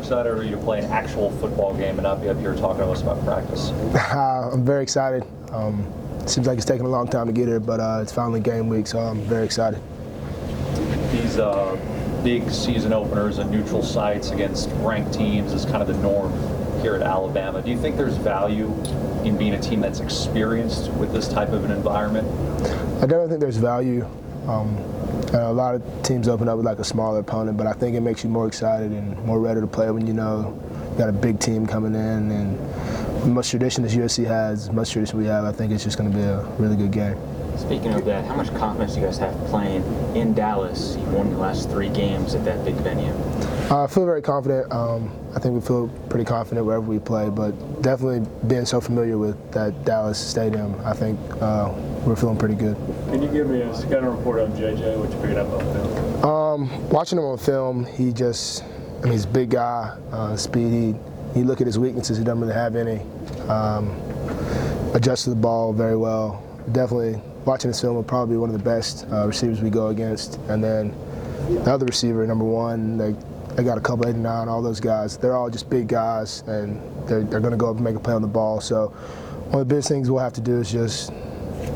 excited are you to play an actual football game and not be up here talking to us about practice? I'm very excited. Seems like it's taken a long time to get here, but it's finally game week, so I'm very excited. These big season openers and neutral sites against ranked teams is kind of the norm here at Alabama. Do you think there's value in being a team that's experienced with this type of an environment? I definitely think there's value. A lot of teams open up with like a smaller opponent, but I think it makes you more excited and more ready to play when you know you got a big team coming in. And much tradition as USC has, much tradition we have, I think it's just going to be a really good game. Speaking of that, how much confidence do you guys have playing in Dallas? You've won your last 3 games at that big venue. I feel very confident. I think we feel pretty confident wherever we play, but definitely being so familiar with that Dallas stadium, I think we're feeling pretty good. Can you give me a scouting report on JJ, what you figured out about film? Watching him on film, he's a big guy, speed. You look at his weaknesses, he doesn't really have any. Adjusts to the ball very well. Definitely watching his film will probably be one of the best receivers we go against. And then the other receiver, number 1, they got a couple 89, all those guys. They're all just big guys, and they're going to go up and make a play on the ball. So one of the biggest things we'll have to do is just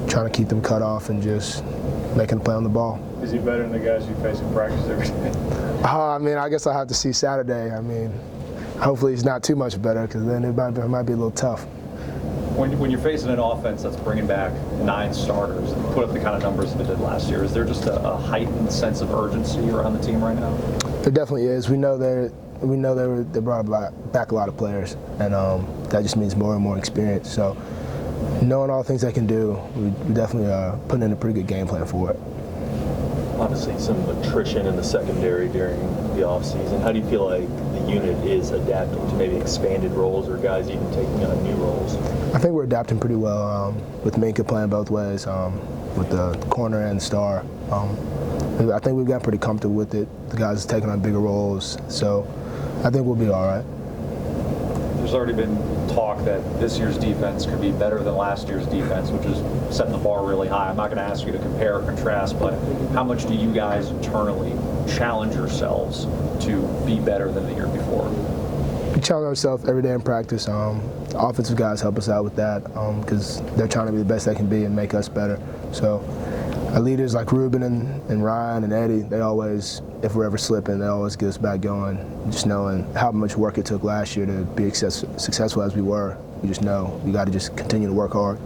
trying to keep them cut off and just making a play on the ball. Is he better than the guys you face in practice every day? I guess I'll have to see Saturday. Hopefully he's not too much better, because then it might be a little tough. When you're facing an offense that's bringing back 9 starters and put up the kind of numbers that it did last year, is there just a heightened sense of urgency around the team right now? There definitely is. We know they brought back a lot of players, and that just means more and more experience. So knowing all the things they can do, we definitely are putting in a pretty good game plan for it. Obviously some attrition in the secondary during the offseason. How do you feel like the unit is adapting to maybe expanded roles or guys even taking on new roles? I think we're adapting pretty well with Minka playing both ways, with the corner and star. I think we've gotten pretty comfortable with it. The guys are taking on bigger roles, so I think we'll be all right. There's already been talk that this year's defense could be better than last year's defense, which is setting the bar really high. I'm not going to ask you to compare or contrast, but how much do you guys internally challenge yourselves to be better than the year before? We challenge ourselves every day in practice. The offensive guys help us out with that because they're trying to be the best they can be and make us better. So our leaders like Ruben and Ryan and Eddie, they always, if we're ever slipping, they always get us back going. Just knowing how much work it took last year to be successful as we were, we just know we got to just continue to work hard.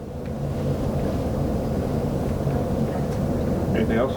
Anything else?